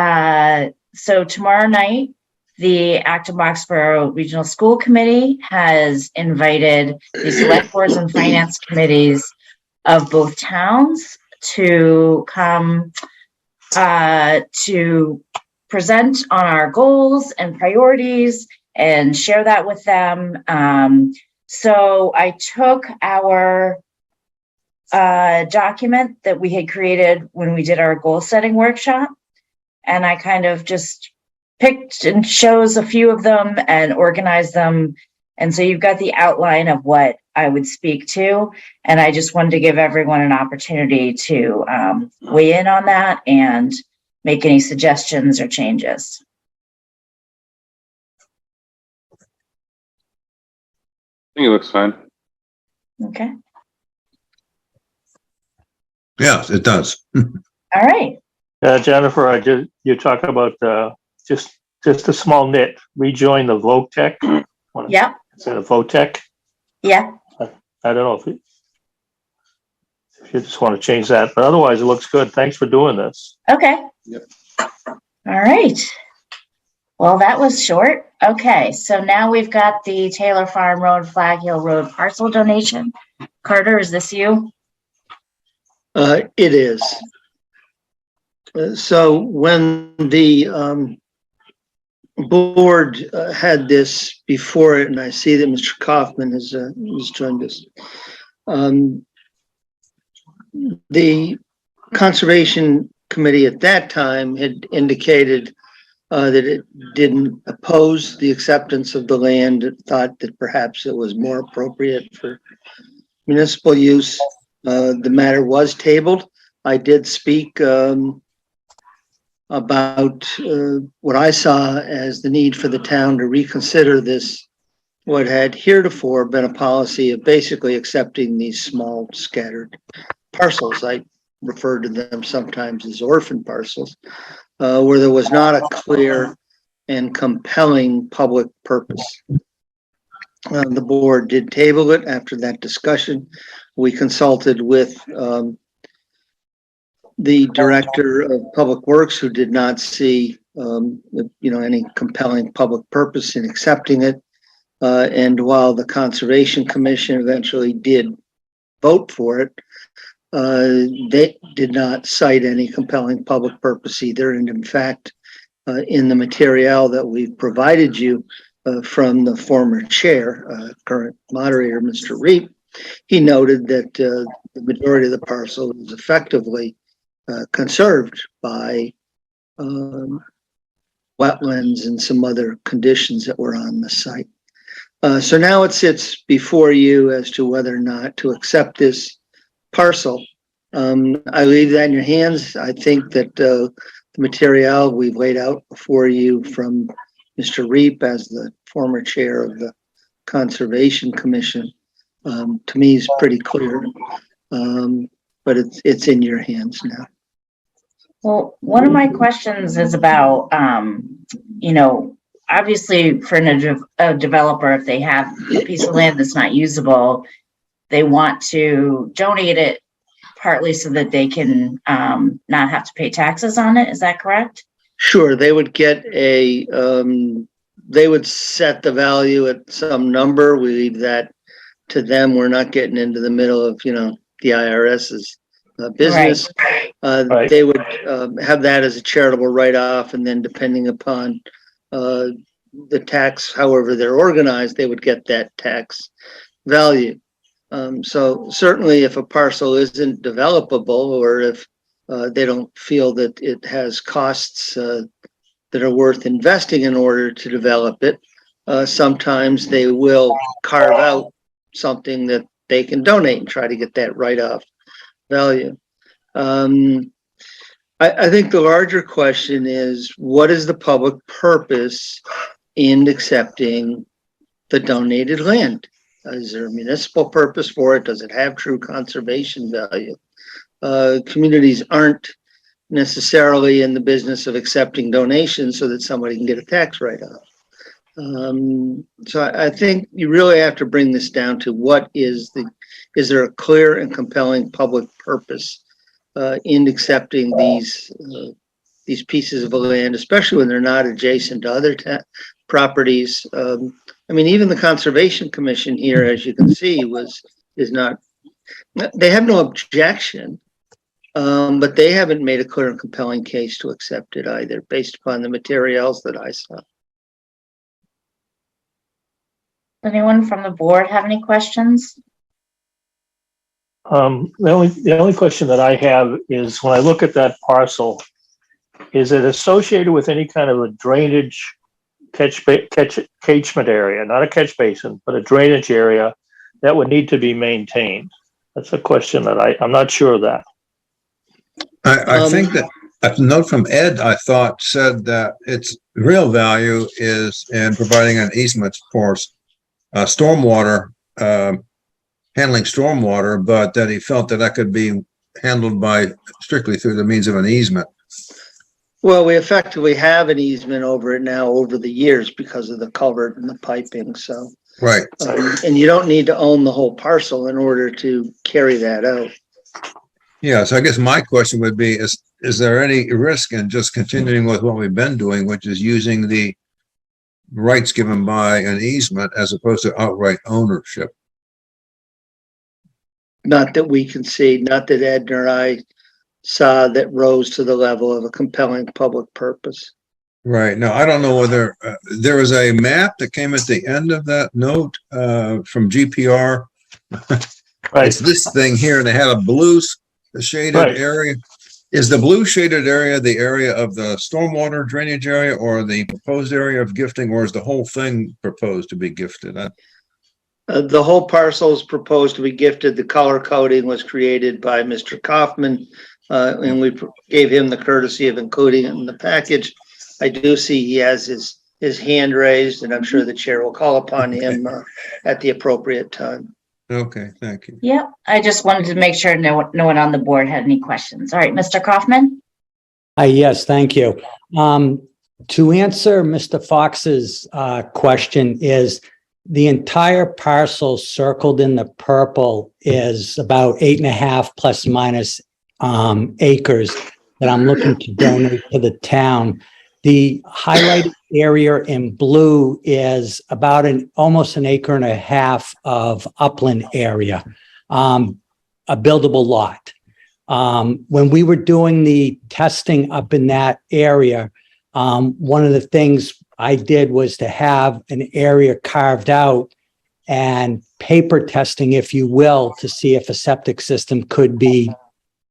so tomorrow night, the Acton Boxborough Regional School Committee has invited the select boards and finance committees of both towns to come to present on our goals and priorities and share that with them. So I took our document that we had created when we did our goal setting workshop, and I kind of just picked and chose a few of them and organized them. And so you've got the outline of what I would speak to. And I just wanted to give everyone an opportunity to weigh in on that and make any suggestions or changes. I think it looks fine. Okay. Yes, it does. All right. Jennifer, you talk about just a small nit, rejoin the vote tech. Yep. Instead of vote tech. Yeah. I don't know if you just want to change that, but otherwise it looks good. Thanks for doing this. Okay. Yep. All right. Well, that was short. Okay. So now we've got the Taylor Farm Road, Flag Hill Road parcel donation. Carter, is this you? It is. So when the board had this before it, and I see that Mr. Kaufman has joined us. The Conservation Committee at that time had indicated that it didn't oppose the acceptance of the land. It thought that perhaps it was more appropriate for municipal use. The matter was tabled. I did speak about what I saw as the need for the town to reconsider this, what had heretofore been a policy of basically accepting these small scattered parcels. I refer to them sometimes as orphan parcels, where there was not a clear and compelling public purpose. The board did table it after that discussion. We consulted with the director of public works, who did not see any compelling public purpose in accepting it. And while the Conservation Commission eventually did vote for it, they did not cite any compelling public purpose either. And in fact, in the material that we've provided you, from the former chair, current moderator, Mr. Reep. He noted that the majority of the parcel is effectively conserved by wetlands and some other conditions that were on the site. So now it sits before you as to whether or not to accept this parcel. I leave that in your hands. I think that the material we've laid out before you from Mr. Reep as the former chair of the Conservation Commission, to me is pretty clear. But it's in your hands now. Well, one of my questions is about, obviously for a developer, if they have a piece of land that's not usable, they want to donate it partly so that they can not have to pay taxes on it. Is that correct? Sure, they would get they would set the value at some number. We leave that to them. We're not getting into the middle of, the IRS's business. Right. They would have that as a charitable write-off, and then depending upon the tax, however they're organized, they would get that tax value. So certainly if a parcel isn't developable, or if they don't feel that it has costs that are worth investing in order to develop it, sometimes they will carve out something that they can donate and try to get that write-off value. I think the larger question is, what is the public purpose in accepting the donated land? Is there a municipal purpose for it? Does it have true conservation value? Communities aren't necessarily in the business of accepting donations so that somebody can get a tax write-off. So I think you really have to bring this down to is there a clear and compelling public purpose in accepting these pieces of land, especially when they're not adjacent to other properties. Even the Conservation Commission here, as you can see, is not. They have no objection, but they haven't made a clear and compelling case to accept it either, based upon the materials that I saw. Anyone from the board have any questions? The only question that I have is, when I look at that parcel, is it associated with any kind of a drainage catchment area, not a catch basin, but a drainage area that would need to be maintained? That's a question that I'm not sure of that. I think that a note from Ed, I thought, said that its real value is in providing an easement for stormwater, handling stormwater, but that he felt that could be handled strictly through the means of an easement. Well, we effectively have an easement over it now over the years because of the culvert and the piping. So, right. And you don't need to own the whole parcel in order to carry that out. Yeah. So I guess my question would be, is there any risk in just continuing with what we've been doing, which is using the rights given by an easement as opposed to outright ownership? Not that we can see, not that Ed or I saw that rose to the level of a compelling public purpose. Right. Now, I don't know whether there was a map that came at the end of that note from GPR. Right. It's this thing here, and they had a blue shaded area. Is the blue shaded area the area of the stormwater drainage area, or the proposed area of gifting, or is the whole thing proposed to be gifted? The whole parcel is proposed to be gifted. The color coding was created by Mr. Kaufman, and we gave him the courtesy of including it in the package. I do see he has his hand raised, and I'm sure the chair will call upon him at the appropriate time. Okay, thank you. Yeah, I just wanted to make sure no one on the board had any questions. All right, Mr. Kaufman? Yes, thank you. To answer Mr. Fox's question, is the entire parcel circled in the purple is about 8.5 plus minus acres that I'm looking to donate to the town. The highlighted area in blue is about almost 1.5 acres of upland area, a buildable lot. When we were doing the testing up in that area, one of the things I did was to have an area carved out and paper testing, if you will, to see if a septic system could be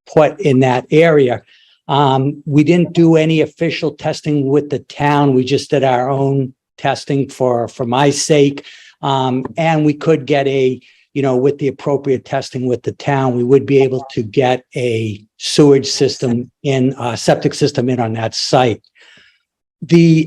put in that area. We didn't do any official testing with the town. We just did our own testing for my sake. And we could get with the appropriate testing with the town, we would be able to get a sewage system septic system in on that site.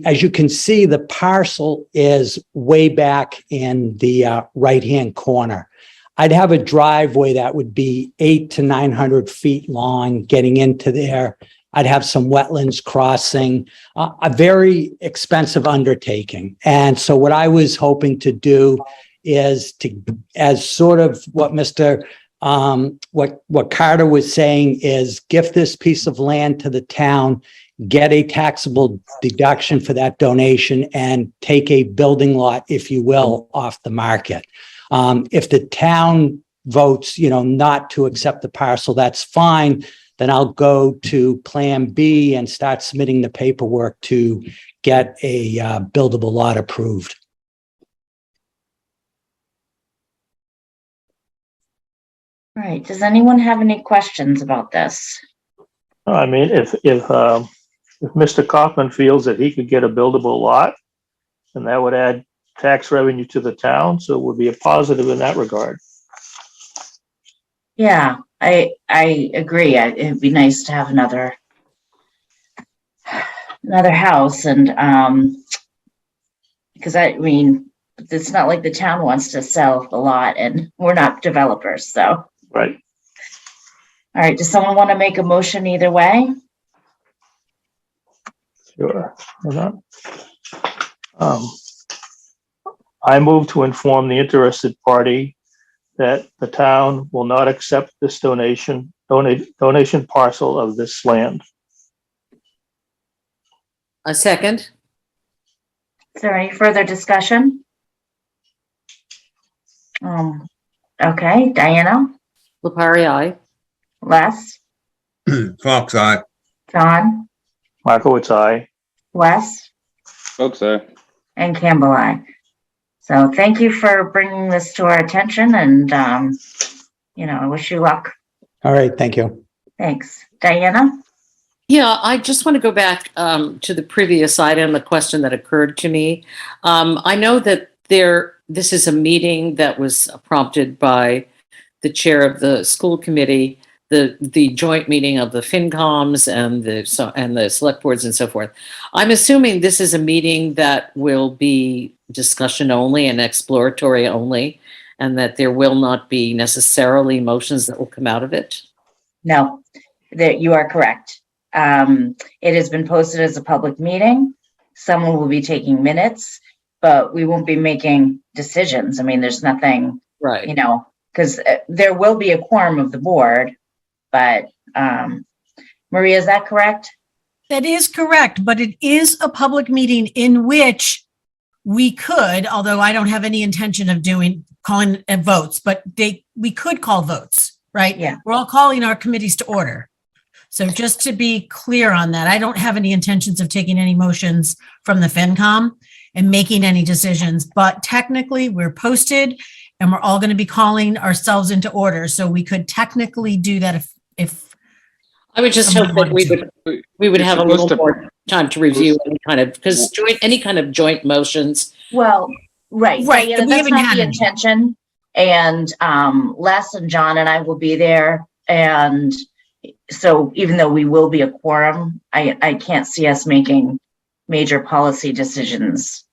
As you can see, the parcel is way back in the right-hand corner. I'd have a driveway that would be 800 to 900 feet long getting into there. I'd have some wetlands crossing, a very expensive undertaking. And so what I was hoping to do is as sort of what what Carter was saying, is gift this piece of land to the town, get a taxable deduction for that donation, and take a building lot, if you will, off the market. If the town votes, not to accept the parcel, that's fine. Then I'll go to Plan B and start submitting the paperwork to get a buildable lot approved. All right. Does anyone have any questions about this? I mean, if Mr. Kaufman feels that he could get a buildable lot, then that would add tax revenue to the town, so it would be a positive in that regard. Yeah, I agree. It'd be nice to have another house, and because it's not like the town wants to sell the lot, and we're not developers, so. Right. All right, does someone want to make a motion either way? Sure. I move to inform the interested party that the town will not accept this donation parcel of this land. A second. Is there any further discussion? Okay, Diana, Lepari, aye. Les, Fox, aye. John, Markowitz, aye. Wes, Folks, and Campbell, aye. So thank you for bringing this to our attention, and I wish you luck. All right, thank you. Thanks. Diana? Yeah, I just want to go back to the previous item, the question that occurred to me. I know that this is a meeting that was prompted by the chair of the school committee, the joint meeting of the FinComs and the select boards and so forth. I'm assuming this is a meeting that will be discussion only and exploratory only, and that there will not be necessarily motions that will come out of it. No, you are correct. It has been posted as a public meeting. Someone will be taking minutes, but we won't be making decisions. I mean, there's nothing, right? Because there will be a quorum of the board, but Maria, is that correct? That is correct, but it is a public meeting in which we could, although I don't have any intention of calling votes, but we could call votes, right? Yeah. We're all calling our committees to order. So just to be clear on that, I don't have any intentions of taking any motions from the FinCom and making any decisions, but technically we're posted and we're all going to be calling ourselves into order. So we could technically do that if I would just hope that we would have a little more time to review any kind of joint motions. Well, right. Yeah, We that's haven't not had the any. intention. And Les and John and I will be there. And so even though we will be a quorum, I can't see us making major policy decisions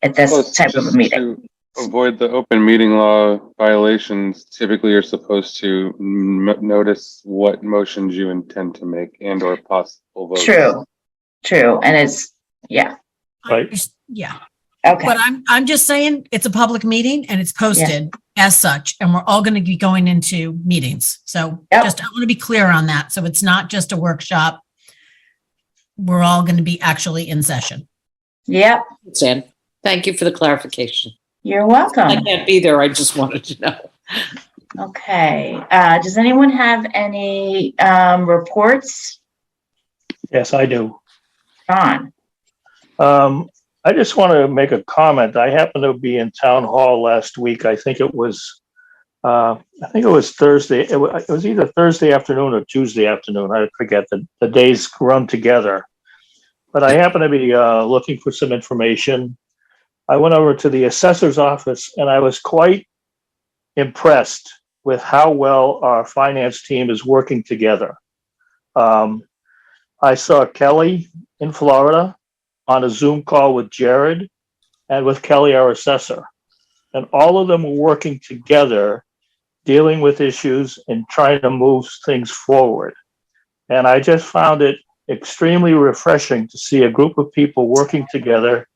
at this type of a meeting. To avoid the open meeting law violations, typically you're supposed to notice what motions you intend to make and or possible votes. True. And it's, yeah. Right. Yeah. Okay. But I'm just saying it's a public meeting and it's posted as such, and we're all going to be going into meetings. So I want to be clear on that. So it's not just a workshop. We're all going to be actually in session. Yep. Sam, thank you for the clarification. You're welcome. I can't be there. I just wanted to know. Okay. Does anyone have any reports? Yes, I do. John? I just want to make a comment. I happened to be in town hall last week. I think it was Thursday. It was either Thursday afternoon or Tuesday afternoon. I forget the days run together. But I happened to be looking for some information. I went over to the assessor's office and I was quite impressed with how well our finance team is working together. I saw Kelly in Florida on a Zoom call with Jared and with Kelly, our assessor. And all of them were working together, dealing with issues and trying to move things forward. And I just found it extremely refreshing to see a group of people working together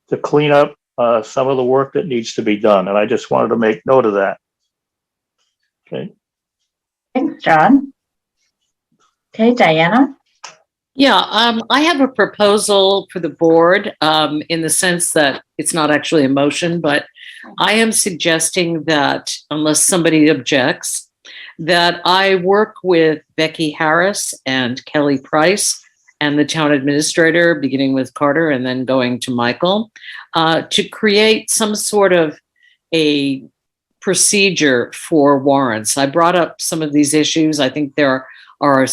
to clean up some of the work that needs to be done. And I just wanted to make note of that. Okay. Thanks, John. Okay, Diana? Yeah, I have a proposal for the board in the sense that it's not actually a motion, but I am suggesting that unless somebody objects, that I work with Becky Harris and Kelly Price and the town administrator, beginning with Carter and then going to Michael, to create some sort of a procedure for warrants. I brought up some of these issues. I think there are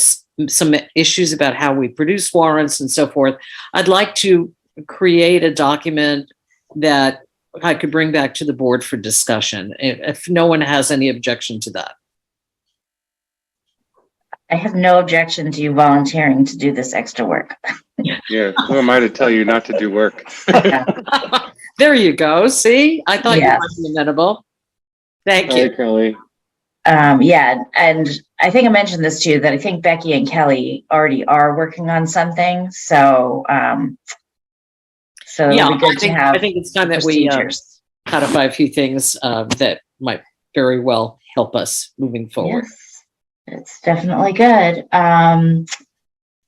some issues about how we produce warrants and so forth. I'd like to create a document that I could bring back to the board for discussion, if no one has any objection to that. I have no objection to you volunteering to do this extra work. Yeah, who am I to tell you not to do work? There you go. See, I thought Yes. you might be amenable. Thank Hi, you. Kelly. Yeah, and I think I mentioned this too, that I think Becky and Kelly already are working on something. So, so Yeah, it'll be good to have I think it's time that we procedures. codify a few things that might very well help us moving forward. Yes, it's definitely good.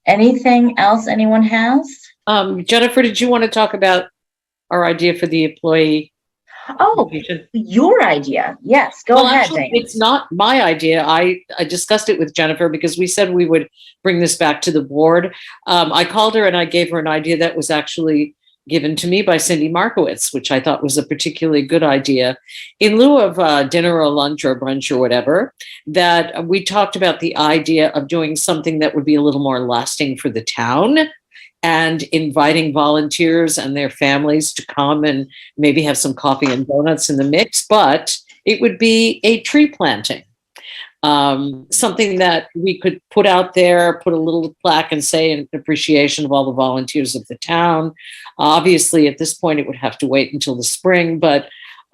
Anything else anyone has? Jennifer, did you want to talk about our idea for the employee? Oh, your idea. Yes, go Well, ahead, actually, Diane. it's not my idea. I discussed it with Jennifer because we said we would bring this back to the board. I called her and I gave her an idea that was actually given to me by Cindy Markowitz, which I thought was a particularly good idea. In lieu of dinner or lunch or brunch or whatever, that we talked about the idea of doing something that would be a little more lasting for the town, and inviting volunteers and their families to come and maybe have some coffee and donuts in the mix, but it would be a tree planting. Something that we could put out there, put a little plaque and say in appreciation of all the volunteers of the town. Obviously, at this point, it would have to wait until the spring, but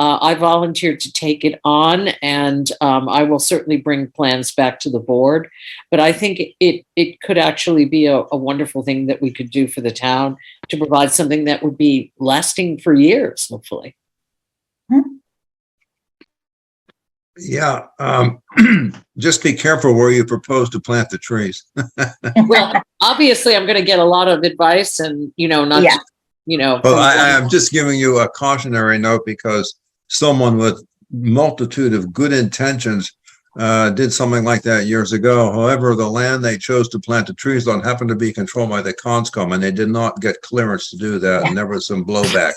I volunteered to take it on, and I will certainly bring plans back to the board. But I think it could actually be a wonderful thing that we could do for the town to provide something that would be lasting for years, hopefully. Yeah, just be careful where you propose to plant the trees. Well, obviously, I'm going to get a lot of advice, and not Yeah. Well, I'm just giving you a cautionary note because someone with multitude of good intentions did something like that years ago. However, the land they chose to plant the trees on happened to be controlled by the Conscom, and they did not get clearance to do that, and there was some blowback.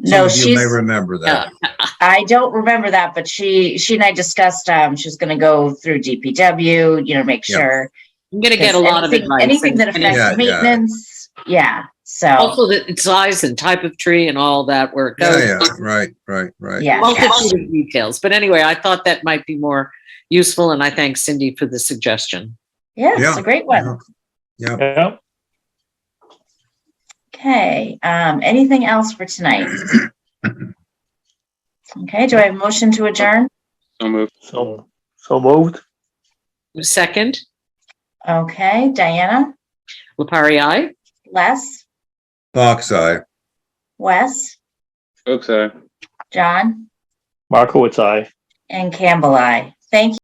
No, You may remember that. I don't remember that, but she and I discussed, she's gonna go through DPW, make Yeah. sure. I'm going to get a lot of advice. Anything that and affects Yeah, yeah. maintenance, yeah, so, also the size and type of tree and all that where it Yeah, goes. yeah, right. yeah. Multitude of details. But anyway, I thought that might be more useful, and I thank Cindy for the suggestion. Yeah, it's Yeah. a great one. Yeah. Yeah. Okay, anything else for tonight? Okay, do I have a motion to adjourn? So moved. So moved. Second, Okay, Diana, Lepari, aye. Les, Fox eye. Wes, Okay. John, Markowitz, aye. and Campbell, I. Thank you.